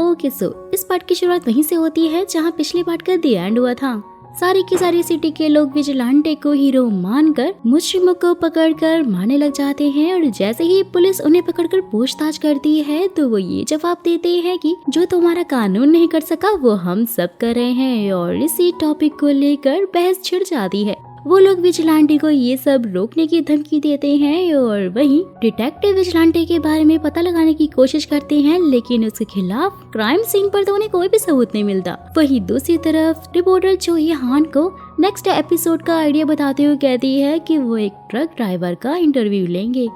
Okay so इस part की शुरुआत वहीं से होती है जहाँ पिछले पार्ट का दी एंड हुआ था। सारी की सारी सिटी के लोग विजिलेंटे को हीरो मानकर मुजरिमों को पकड़कर मारने लग जाते हैं और जैसे ही पुलिस उन्हें पकड़कर पूछताछ करती है तो वो ये जवाब देते हैं कि जो तुम्हारा कानून नहीं कर सका वो हम सब कर रहे हैं और इसी टॉपिक को लेकर बहस छिड़ जाती है। वो लोग विजिलेंटे को ये सब रोकने की धमकी देते हैं और वहीं डिटेक्टिव विजिलेंटे के बारे में पता लगाने की कोशिश करते हैं, लेकिन उसके खिलाफ क्राइम सीन पर तो उन्हें कोई भी सबूत नहीं मिलता। वहीं दूसरी तरफ रिपोर्टर चोई हान को नेक्स्ट एपिसोड का आइडिया बताते हुए कहती है कि वो एक ट्रक ड्राइवर का इंटरव्यू लेंगे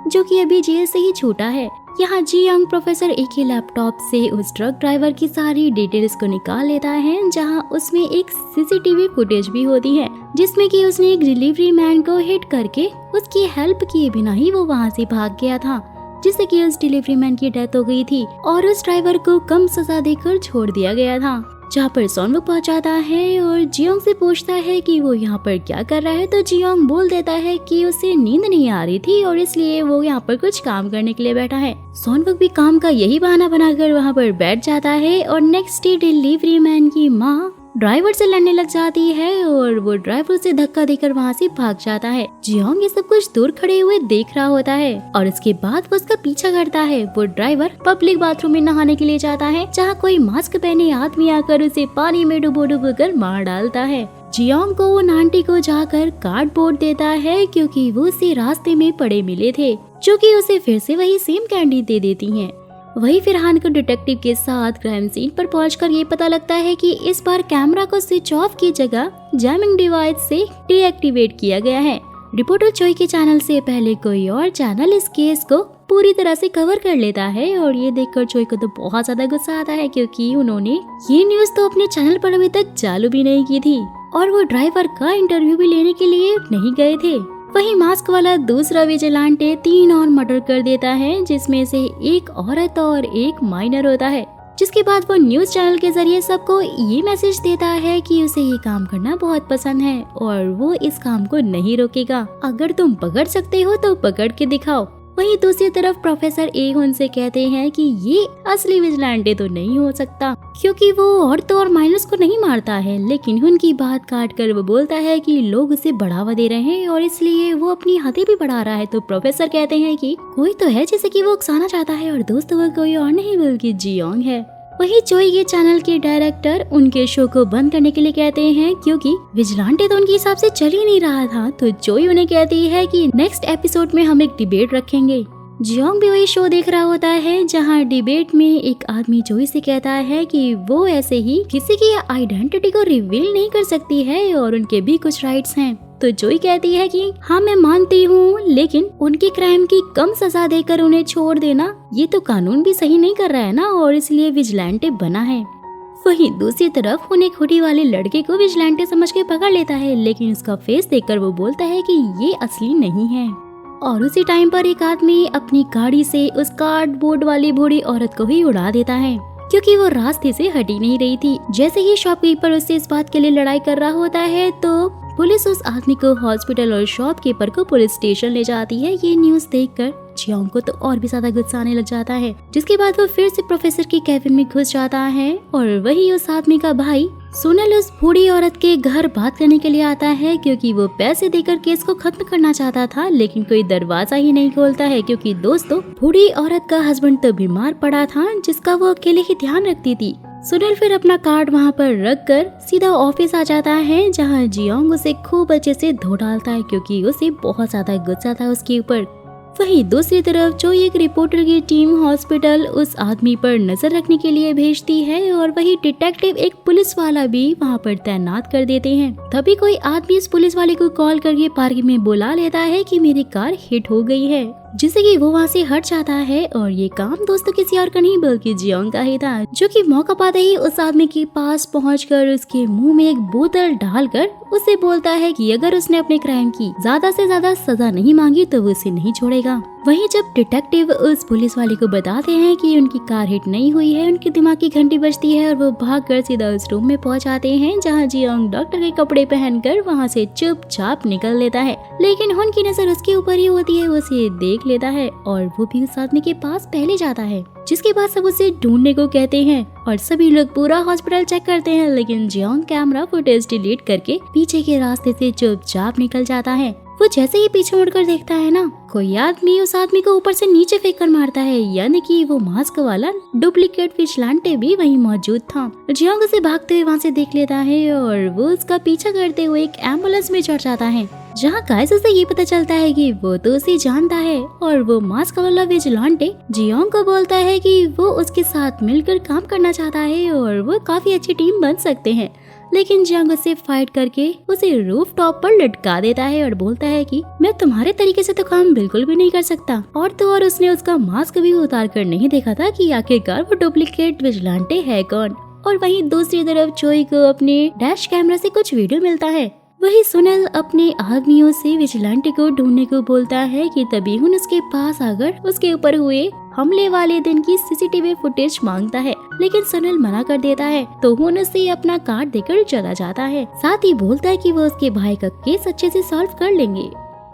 जो कि अभी जेल से ही छूटा है। यहाँ जी यंग प्रोफेसर एक ही लैपटॉप से उस ट्रक ड्राइवर की सारी डिटेल्स को निकाल लेता है, जहाँ उसमें एक सीसीटीवी फुटेज भी होती है जिसमें कि उसने एक डिलीवरी मैन को हिट करके उसकी हेल्प किए बिना ही वो वहाँ से भाग गया था, जिससे कि उस डिलीवरी मैन की डेथ हो गई थी और उस ड्राइवर को कम सजा देकर छोड़ दिया गया था। जहाँ पर सोनवुक पहुँच जाता है और जियोंग से पूछता है कि वो यहाँ पर क्या कर रहा है, तो जियोंग बोल देता है कि उसे नींद नहीं आ रही थी और इसलिए वो यहाँ पर कुछ काम करने के लिए बैठा है। सोनवुक भी काम का यही बहाना बनाकर वहाँ पर बैठ जाता है और नेक्स्ट डे डिलीवरी मैन की माँ ड्राइवर से लड़ने लग जाती है और वो ड्राइवर से धक्का देकर वहाँ से भाग जाता है। जियोंग ये सब कुछ दूर खड़े हुए देख रहा होता है और उसके बाद वो उसका पीछा करता है। वो ड्राइवर पब्लिक बाथरूम में नहाने के लिए जाता है, जहाँ कोई मास्क पहने आदमी आकर उसे पानी में डुबो कर मार डालता है। जियोंग को वो आंटी को जाकर कार्डबोर्ड देता है क्योंकि वो उसे रास्ते में पड़े मिले थे, जो कि उसे फिर से वही सेम कैंडी दे देती हैं। वही फिर हान को डिटेक्टिव के साथ क्राइम सीन पर पहुंचकर ये पता लगता है कि इस बार कैमरा को स्विच ऑफ की जगह जैमिंग डिवाइस से डीएक्टिवेट किया गया है। रिपोर्टर चोई के चैनल से पहले कोई और चैनल इस केस को पूरी तरह से कवर कर लेता है और ये देखकर चोई को तो बहुत ज्यादा गुस्सा आता है क्योंकि उन्होंने ये न्यूज तो अपने चैनल पर अभी तक चालू भी नहीं की थी और वो ड्राइवर का इंटरव्यू भी लेने के लिए नहीं गए थे। वही मास्क वाला दूसरा विजिलेंटे 3 और मर्डर कर देता है, जिसमें से एक औरत और एक माइनर होता है, जिसके बाद वो न्यूज चैनल के जरिए सबको ये मैसेज देता है कि उसे ये काम करना बहुत पसंद है और वो इस काम को नहीं रोकेगा। अगर तुम पकड़ सकते हो तो पकड़ के दिखाओ। वहीं दूसरी तरफ प्रोफेसर ए उनसे कहते हैं कि ये असली विजिलेंटे तो नहीं हो सकता क्योंकि वो औरतों और माइनर्स को नहीं मारता है, लेकिन उनकी बात काट कर वो बोलता है कि लोग उसे बढ़ावा दे रहे हैं और इसलिए वो अपनी हदें भी बढ़ा रहा है। तो प्रोफेसर कहते हैं कि कोई तो है जिसे कि वो उकसाना चाहता है और दोस्त वो कोई और नहीं बल्कि जियोंग है। वही चोई के चैनल के डायरेक्टर उनके शो को बंद करने के लिए कहते हैं क्योंकि विजिलेंटे तो उनके हिसाब से चल ही नहीं रहा था। तो चोई उन्हें कहती है कि नेक्स्ट एपिसोड में हम एक डिबेट रखेंगे। जियोंग भी वही शो देख रहा होता है जहां डिबेट में एक आदमी चोई से कहता है कि वो ऐसे ही किसी की आइडेंटिटी को रिवील नहीं कर सकती है और उनके भी कुछ राइट्स हैं। तो जोई कहती है कि हाँ मैं मानती हूँ, लेकिन उनके क्राइम की कम सजा देकर उन्हें छोड़ देना ये तो कानून भी सही नहीं कर रहा है ना, और इसलिए विजिलेंटे बना है। वहीं दूसरी तरफ उन्हें खुटी वाले लड़के को विजिलेंटे समझ के पकड़ लेता है, लेकिन उसका फेस देखकर वो बोलता है कि ये असली नहीं है। और उसी टाइम पर एक आदमी अपनी गाड़ी से उस कार्डबोर्ड वाली बूढ़ी औरत को ही उड़ा देता है क्योंकि वो रास्ते से हटी नहीं रही थी। जैसे ही शॉपकीपर उससे इस बात के लिए लड़ाई कर रहा होता है तो पुलिस उस आदमी को हॉस्पिटल और शॉपकीपर को पुलिस स्टेशन ले जाती है। ये न्यूज़ देखकर जियोंग को तो और भी ज्यादा गुस्सा आने लग जाता है, जिसके बाद वो फिर से प्रोफेसर के कैबिन में घुस जाता है और वही उस आदमी का भाई सुनल उस बूढ़ी औरत के घर बात करने के लिए आता है क्योंकि वो पैसे देकर केस को खत्म करना चाहता था, लेकिन कोई दरवाजा ही नहीं खोलता है क्योंकि दोस्तों बूढ़ी औरत का हस्बैंड तो बीमार पड़ा था जिसका वो अकेले ही ध्यान रखती थी। सुनल फिर अपना कार्ड वहाँ पर रख कर सीधा ऑफिस आ जाता है जहाँ जियोंग उसे खूब अच्छे से धो डालता है क्योंकि उसे बहुत ज्यादा गुस्सा था उसके ऊपर। वहीं दूसरी तरफ जो एक रिपोर्टर की टीम हॉस्पिटल उस आदमी पर नजर रखने के लिए भेजती है और वही डिटेक्टिव एक पुलिस वाला भी वहाँ पर तैनात कर देते हैं। तभी कोई आदमी इस पुलिस वाले को कॉल करके पार्किंग में बुला लेता है कि मेरी कार हिट हो गई है, जिससे कि वो वहाँ से हट जाता है। और ये काम दोस्तों किसी और का नहीं बल्कि जियोंग का ही था, जो कि मौका पाते ही उस आदमी के पास पहुंचकर उसके मुंह में एक बोतल डालकर उसे बोलता है कि अगर उसने अपने क्राइम की ज्यादा से ज्यादा सजा नहीं मांगी तो वो उसे नहीं छोड़ेगा। वहीं जब डिटेक्टिव उस पुलिस वाले को बताते हैं कि उनकी कार हिट नहीं हुई है, उनके दिमाग की घंटी बजती है और वो भागकर सीधा उस रूम में पहुंच जाते हैं जहां जियोंग डॉक्टर के कपड़े पहनकर वहां से चुपचाप निकल लेता है। लेकिन हुन की नजर उसके ऊपर ही होती है, वो उसे देख लेता है और वो भी उस आदमी के पास पहले जाता है, जिसके बाद सब उसे ढूंढने को कहते हैं और सभी लोग पूरा हॉस्पिटल चेक करते हैं। लेकिन जियोंग कैमरा फुटेज डिलीट करके पीछे के रास्ते से चुपचाप निकल जाता है। वो जैसे ही पीछे मुड़कर देखता है ना, कोई आदमी उस आदमी को ऊपर से नीचे फेंक कर मारता है, यानी कि वो मास्क वाला डुप्लीकेट विजिलेंटे भी वहीं मौजूद था। जियोंग उसे भागते हुए वहाँ से देख लेता है और वो उसका पीछा करते हुए एक एम्बुलेंस में चढ़ जाता है, जहाँ गाइस उसे ये पता चलता है कि वो तो उसे जानता है और वो मास्क वाला विजिलेंटे जियोंग को बोलता है कि वो उसके साथ मिलकर काम करना चाहता है और वो काफी अच्छी टीम बन सकते हैं। लेकिन जियोंग उससे फाइट करके उसे रूफ टॉप पर लटका देता है और बोलता है कि मैं तुम्हारे तरीके से तो काम बिल्कुल भी नहीं कर सकता। और तो और उसने उसका मास्क भी उतार कर नहीं देखा था कि आखिरकार वो डुप्लीकेट विजिलेंटे है कौन। और वहीं दूसरी तरफ चोई को अपने डैश कैमरा से कुछ वीडियो मिलता है। वही सुनील अपने आदमियों से विजिलेंटे को ढूंढने को बोलता है कि तभी हुन उसके पास आकर उसके ऊपर हुए हमले वाले दिन की सीसीटीवी फुटेज मांगता है, लेकिन सुनील मना कर देता है। तो हुन उसे अपना कार्ड देकर चला जाता है, साथ ही बोलता है कि वो उसके भाई का केस अच्छे से सॉल्व कर लेंगे।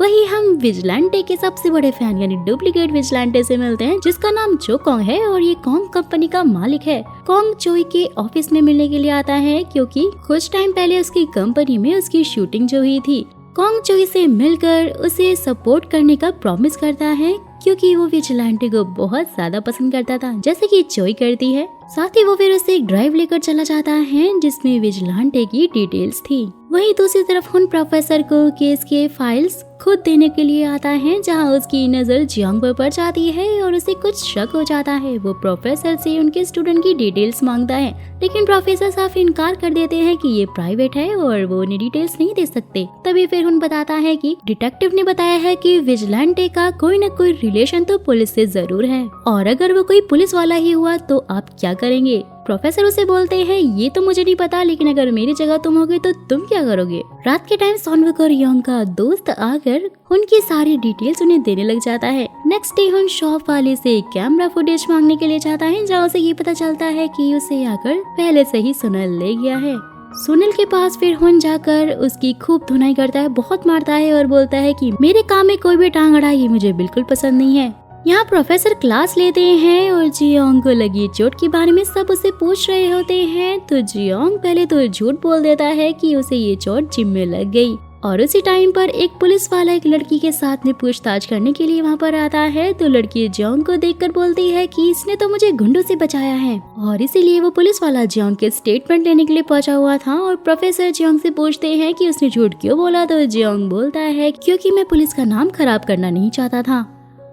वही हम विजिलेंटे के सबसे बड़े फैन यानी डुप्लीकेट विजिलेंटे से मिलते हैं, जिसका नाम जो कॉन्ग है और ये कॉन्ग कंपनी का मालिक है। कॉन्ग चोई के ऑफिस में मिलने के लिए आता है क्योंकि कुछ टाइम पहले उसकी कंपनी में उसकी शूटिंग जो हुई थी। कॉन्ग चोई से मिलकर उसे सपोर्ट करने का प्रॉमिस करता है क्योंकि वो विजिलेंटे को बहुत ज्यादा पसंद करता था, जैसे कि चोई करती है। साथ ही वो फिर उसे एक ड्राइव लेकर चला जाता है जिसमें विजिलेंटे की डिटेल्स थी। वहीं दूसरी तरफ हुन प्रोफेसर को केस के फाइल्स खुद देने के लिए आता है, जहां उसकी नजर जियोंग पर पड़ जाती है और उसे कुछ शक हो जाता है। वो प्रोफेसर से उनके स्टूडेंट की डिटेल्स मांगता है, लेकिन प्रोफेसर साफ इनकार कर देते हैं कि ये प्राइवेट है और वो उन्हें डिटेल्स नहीं दे सकते। तभी फिर हुन बताता है कि डिटेक्टिव ने बताया है कि विजिलेंटे का कोई न कोई रिलेशन तो पुलिस से जरूर है, और अगर वो कोई पुलिस वाला ही हुआ तो आप क्या करेंगे। प्रोफेसर उसे बोलते हैं ये तो मुझे नहीं पता, लेकिन अगर मेरी जगह तुम होगे तो तुम क्या करोगे। रात के टाइम सॉनवुक और योंग का दोस्त आकर उनकी सारी डिटेल्स उन्हें देने लग जाता है। नेक्स्ट डे हुन शॉप वाले से कैमरा फुटेज मांगने के लिए जाता है, जहाँ उसे ये पता चलता है कि उसे आकर पहले से ही सुनील ले गया है। सुनील के पास फिर हुन जाकर उसकी खूब धुनाई करता है, बहुत मारता है और बोलता है कि मेरे काम में कोई भी टांग अड़ाए ये मुझे बिल्कुल पसंद नहीं है। यहाँ प्रोफेसर क्लास लेते हैं और जियोंग को लगी चोट के बारे में सब उसे पूछ रहे होते हैं। तो जियोंग पहले तो झूठ बोल देता है कि उसे ये चोट जिम में लग गई, और उसी टाइम पर एक पुलिस वाला एक लड़की के साथ में पूछताछ करने के लिए वहाँ पर आता है। तो लड़की जियोंग को देखकर बोलती है कि इसने तो मुझे गुंडों से बचाया है, और इसीलिए वो पुलिस वाला जियोंग के स्टेटमेंट लेने के लिए पहुंचा हुआ था। और प्रोफेसर जियोंग से पूछते हैं कि उसने झूठ क्यों बोला। तो जियोंग बोलता है क्योंकि मैं पुलिस का नाम खराब करना नहीं चाहता था।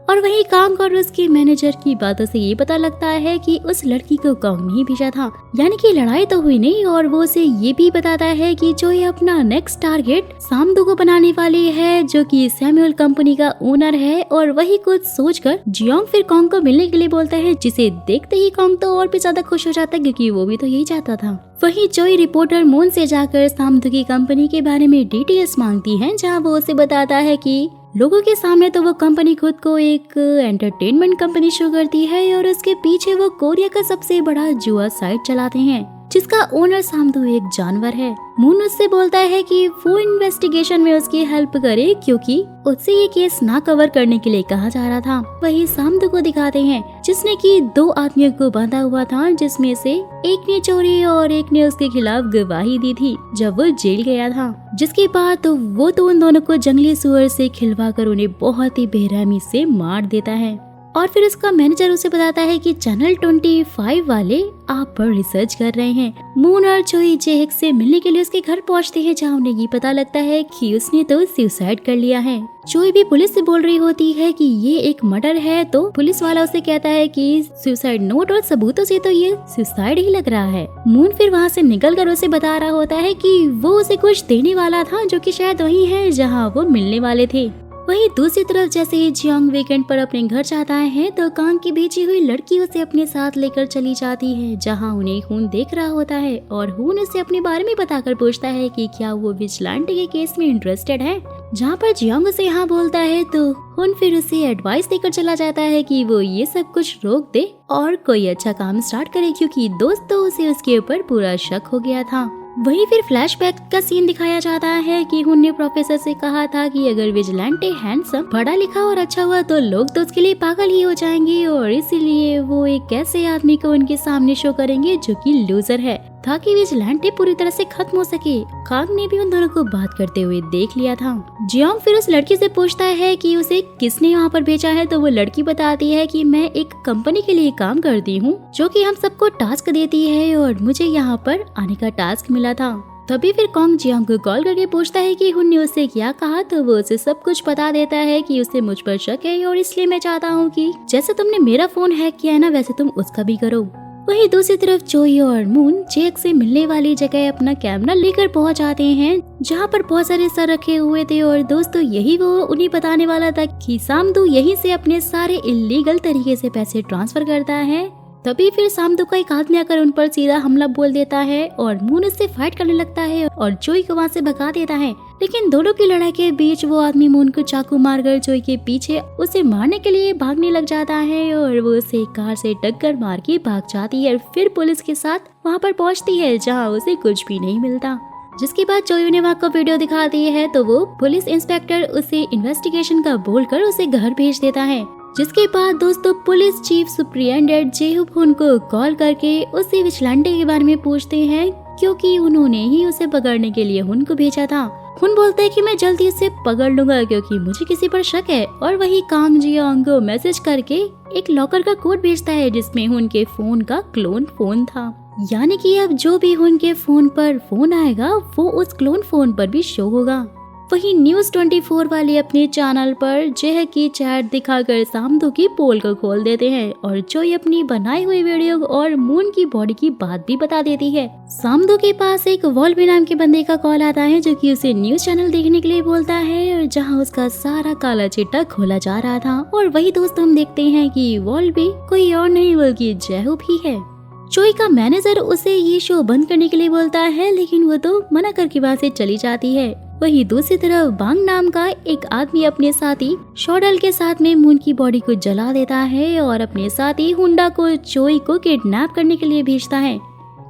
और वही कॉन्ग और उसके मैनेजर की बातों से ये पता लगता है कि उस लड़की को कॉन्ग नहीं भेजा था, यानी कि लड़ाई तो हुई नहीं। और वो उसे ये भी बताता है कि जो ये अपना नेक्स्ट टारगेट सामदू को बनाने वाली है, जो कि सैमुअल कंपनी का ओनर है। और वही कुछ सोचकर जियोंग फिर कॉन्ग को मिलने के लिए बोलता है, जिसे देखते ही कॉन्ग तो और भी ज्यादा खुश हो जाता है क्योंकि वो भी तो यही चाहता था। वही चोई रिपोर्टर मून से जाकर सामदू की कंपनी के बारे में डिटेल्स मांगती है, जहाँ वो उसे बताता है कि लोगों के सामने तो वो कंपनी खुद को एक एंटरटेनमेंट कंपनी शो करती है और उसके पीछे वो कोरिया का सबसे बड़ा जुआ साइट चलाते हैं, जिसका ओनर सामदू एक जानवर है। मून उससे बोलता है कि वो इन्वेस्टिगेशन में उसकी हेल्प करे क्योंकि उससे ये केस ना कवर करने के लिए कहा जा रहा था। वही सामदू को दिखाते हैं जिसने कि 2 आदमियों को बांधा हुआ था, जिसमें से एक ने चोरी और एक ने उसके खिलाफ गवाही दी थी जब वो जेल गया था। जिसके बाद वो तो उन दोनों को जंगली सुअर से खिलवा कर उन्हें बहुत ही बेरहमी से मार देता है। और फिर उसका मैनेजर उसे बताता है कि चैनल 25 वाले आप पर रिसर्च कर रहे हैं। मून और चोई जेहेक से मिलने के लिए उसके घर पहुंचते हैं, जहां उन्हें ये पता लगता है कि उसने तो सुसाइड कर लिया है। चोई भी पुलिस से बोल रही होती है कि ये एक मर्डर है, तो पुलिस वाला उसे कहता है कि सुसाइड नोट और सबूतों से तो ये सुसाइड ही लग रहा है। मून फिर वहाँ से निकलकर उसे बता रहा होता है कि वो उसे कुछ देने वाला था, जो कि शायद वही है जहाँ वो मिलने वाले थे। वहीं दूसरी तरफ जैसे ही जियोंग वीकेंड पर अपने घर जाता है तो कांग की भेजी हुई लड़की उसे अपने साथ लेकर चली जाती है, जहां उन्हें हुन देख रहा होता है और हुन उसे अपने बारे में बताकर पूछता है कि क्या वो विजिलेंट के केस में इंटरेस्टेड है। जहां पर जियोंग उसे हाँ बोलता है तो हुन फिर उसे एडवाइस देकर चला जाता है कि वो ये सब कुछ रोक दे और कोई अच्छा काम स्टार्ट करे, क्योंकि दोस्तों उसे उसके ऊपर पूरा शक हो गया था। वहीं फिर फ्लैशबैक का सीन दिखाया जाता है कि हुन ने प्रोफेसर से कहा था कि अगर विजिलेंटे हैंडसम, पढ़ा लिखा और अच्छा हुआ तो लोग तो उसके लिए पागल ही हो जाएंगे, और इसीलिए वो एक ऐसे आदमी को उनके सामने शो करेंगे जो कि लूजर है, ताकि विजिलेंटे पूरी तरह से खत्म हो सके। कांग ने भी उन दोनों को बात करते हुए देख लिया था। जियोंग फिर उस लड़की से पूछता है कि उसे किसने यहाँ पर भेजा है, तो वो लड़की बताती है कि मैं एक कंपनी के लिए काम करती हूँ जो कि हम सबको टास्क देती है और मुझे यहाँ पर आने का टास्क मिला था। तभी फिर कांग जियोंग को कॉल करके पूछता है कि हुन ने उससे क्या कहा, तो वो उसे सब कुछ बता देता है कि उसे मुझ पर शक है और इसलिए मैं चाहता हूँ कि जैसे तुमने मेरा फोन हैक किया है ना, वैसे तुम उसका भी करो। वहीं दूसरी तरफ चोई और मून जेक से मिलने वाली जगह अपना कैमरा लेकर पहुंच जाते हैं, जहां पर बहुत सारे सर रखे हुए थे, और दोस्तों यही वो उन्हें बताने वाला था कि सामदू यहीं से अपने सारे इलीगल तरीके से पैसे ट्रांसफर करता है। तभी फिर सामदू का एक आदमी आकर उन पर सीधा हमला बोल देता है और मून उससे फाइट करने लगता है और चोई को वहाँ से भगा देता है। लेकिन दोनों की लड़ाई के बीच वो आदमी मून को चाकू मारकर चोई के पीछे उसे मारने के लिए भागने लग जाता है और वो उसे कार से टक्कर मार के भाग जाती है। फिर पुलिस के साथ वहाँ पर पहुँचती है, जहाँ उसे कुछ भी नहीं मिलता। जिसके बाद चोई ने वहाँ का वीडियो दिखाती है तो वो पुलिस इंस्पेक्टर उसे इन्वेस्टिगेशन का बोलकर उसे घर भेज देता है। जिसके बाद दोस्तों पुलिस चीफ सुप्रिटेंडेंट जेहुप हुन को कॉल करके उससे विजिलेंटे के बारे में पूछते हैं, क्योंकि उन्होंने ही उसे पकड़ने के लिए हुन को भेजा था। हुन बोलता है कि मैं जल्दी उसे पकड़ लूंगा क्योंकि मुझे किसी पर शक है, और वही कांग जियोंग को मैसेज करके एक लॉकर का कोड भेजता है जिसमें हुन के फोन का क्लोन फोन था। यानी कि अब जो भी हुन के फोन पर फोन आएगा वो उस क्लोन फोन पर भी शो होगा। वहीं न्यूज 24 वाले अपने चैनल पर जेह की चैट दिखाकर सामदू की पोल को खोल देते हैं और चोई अपनी बनाई हुई वीडियो और मून की बॉडी की बात भी बता देती है। सामदू के पास एक वॉल्बी नाम के बंदे का कॉल आता है जो कि उसे न्यूज चैनल देखने के लिए बोलता है, और जहां उसका सारा काला चिट्टा खोला जा रहा था। और वही दोस्त हम देखते हैं कि वॉल्बी कोई और नहीं बल्कि जेहुप ही है। चोई का मैनेजर उसे ये शो बंद करने के लिए बोलता है, लेकिन वो तो मना करके वहाँ से चली जाती है। वही दूसरी तरफ बांग नाम का एक आदमी अपने साथी शोडल के साथ में मून की बॉडी को जला देता है और अपने साथी हुंडा को चोई को किडनैप करने के लिए भेजता है।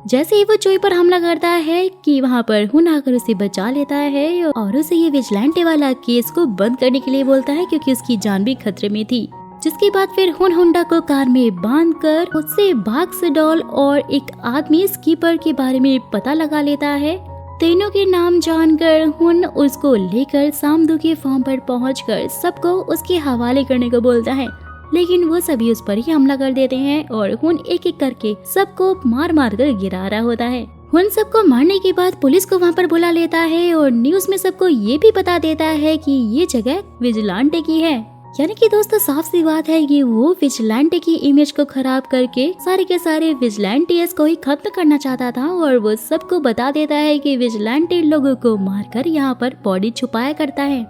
जैसे ही वो चोई पर हमला करता है कि वहाँ पर हुन आकर उसे बचा लेता है और उसे ये विजिलेंटे वाला केस को बंद करने के लिए बोलता है, क्योंकि उसकी जान भी खतरे में थी। जिसके बाद फिर हुन हुंडा को कार में बांधकर उससे भाग सडोल और एक आदमी स्कीपर के बारे में पता लगा लेता है। तीनों के नाम जानकर हुन उसको लेकर सामदू के फार्म पर पहुंचकर सबको उसके हवाले करने को बोलता है, लेकिन वो सभी उस पर ही हमला कर देते हैं और हुन एक एक करके सबको मार मार कर गिरा रहा होता है। हुन सबको मारने के बाद पुलिस को वहाँ पर बुला लेता है और न्यूज में सबको ये भी बता देता है कि ये जगह विजिलेंटे की है। यानी कि दोस्तों साफ सी बात है कि वो विजिलेंटे की इमेज को खराब करके सारे के सारे विजिलेंटियस को ही खत्म करना चाहता था, और वो सबको बता देता है कि विजिलेंटे लोगों को मारकर यहाँ पर बॉडी छुपाया करता है।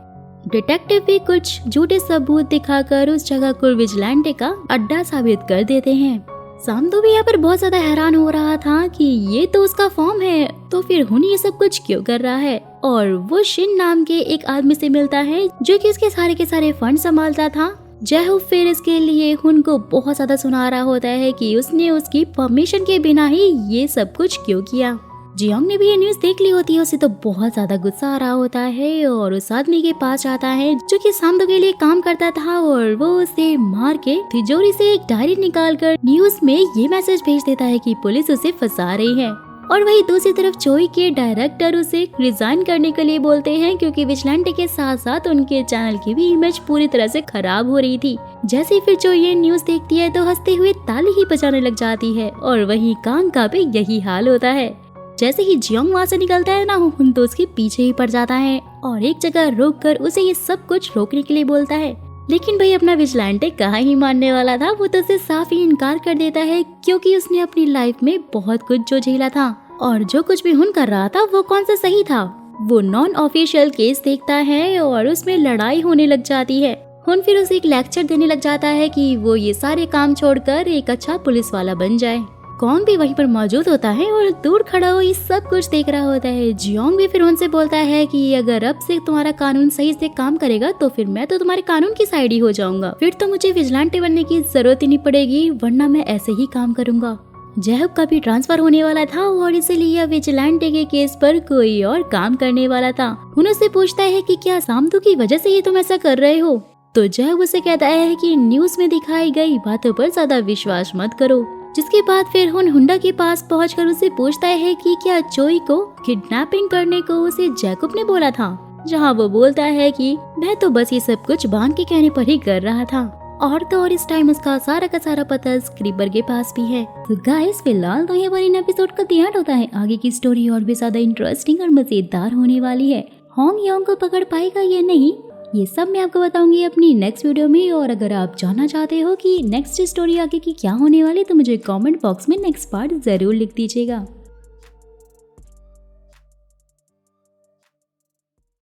डिटेक्टिव भी कुछ झूठे सबूत दिखाकर उस जगह को विजिलेंटे का अड्डा साबित कर देते हैं। सामदू भी यहाँ पर बहुत ज्यादा हैरान हो रहा था कि ये तो उसका फॉर्म है, तो फिर हुन ये सब कुछ क्यों कर रहा है। और वो शिन नाम के एक आदमी से मिलता है जो कि इसके सारे के सारे फंड संभालता था। जेहुप फिर इसके लिए हुन को बहुत ज्यादा सुना रहा होता है कि उसने उसकी परमिशन के बिना ही ये सब कुछ क्यों किया। जियोंग ने भी ये न्यूज देख ली होती है, उसे तो बहुत ज्यादा गुस्सा आ रहा होता है और उस आदमी के पास जाता है जो कि सामदू के लिए काम करता था, और वो उसे मार के तिजोरी से एक डायरी निकालकर न्यूज में ये मैसेज भेज देता है कि पुलिस उसे फंसा रही है। और वही दूसरी तरफ चोई के डायरेक्टर उसे रिजाइन करने के लिए बोलते हैं, क्योंकि विजिलेंटे के साथ साथ उनके चैनल की भी इमेज पूरी तरह से खराब हो रही थी। जैसे ही फिर चोई ये न्यूज देखती है तो हंसते हुए ताली ही बजाने लग जाती है, और वही कांग का भी यही हाल होता है। जैसे ही जियोंग वहाँ से निकलता है ना, हुन तो उसके पीछे ही पड़ जाता है और एक जगह रोक कर उसे ये सब कुछ रोकने के लिए बोलता है। लेकिन भाई अपना विजिलेंटे कहाँ ही मानने वाला था, वो तो उसे साफ ही इनकार कर देता है, क्योंकि उसने अपनी लाइफ में बहुत कुछ जो झेला था और जो कुछ भी हुन कर रहा था वो कौन सा सही था। वो नॉन ऑफिशियल केस देखता है और उसमें लड़ाई होने लग जाती है। हुन फिर उसे एक लेक्चर देने लग जाता है कि वो ये सारे काम छोड़कर एक अच्छा पुलिस वाला बन जाए। कॉन्ग भी वहीं पर मौजूद होता है और दूर खड़ा हो ये सब कुछ देख रहा होता है। जियोंग भी फिर उनसे बोलता है कि अगर अब से तुम्हारा कानून सही से काम करेगा तो फिर मैं तो तुम्हारे कानून की साइड ही हो जाऊंगा, फिर तो मुझे विजिलेंटे बनने की जरूरत ही नहीं पड़ेगी, वरना मैं ऐसे ही काम करूंगा। जैहब का भी ट्रांसफर होने वाला था और इसीलिए विजिलेंटे के केस पर कोई और काम करने वाला था। हुन उससे पूछता है कि क्या सामतू की वजह से ही तुम ऐसा कर रहे हो? तो जैहब उसे कहता है कि न्यूज में दिखाई गई बातों पर ज्यादा विश्वास मत करो। जिसके बाद फिर हुन हुंडा के पास पहुंचकर उसे पूछता है कि क्या चोई को किडनैपिंग करने को उसे जैकब ने बोला था, जहां वो बोलता है कि वह तो बस ये सब कुछ बान के कहने पर ही कर रहा था। और तो और इस टाइम उसका सारा का सारा पता स्क्रीपर के पास भी है। तो गाइस फिलहाल तो ये पर इन एपिसोड का एंड होता है। आगे की स्टोरी और भी ज्यादा इंटरेस्टिंग और मजेदार होने वाली है। होंग योंग को पकड़ पाएगा या नहीं, ये सब मैं आपको बताऊंगी अपनी नेक्स्ट वीडियो में। और अगर आप जानना चाहते हो कि नेक्स्ट स्टोरी आगे की क्या होने वाली, तो मुझे कमेंट बॉक्स में नेक्स्ट पार्ट जरूर लिख दीजिएगा।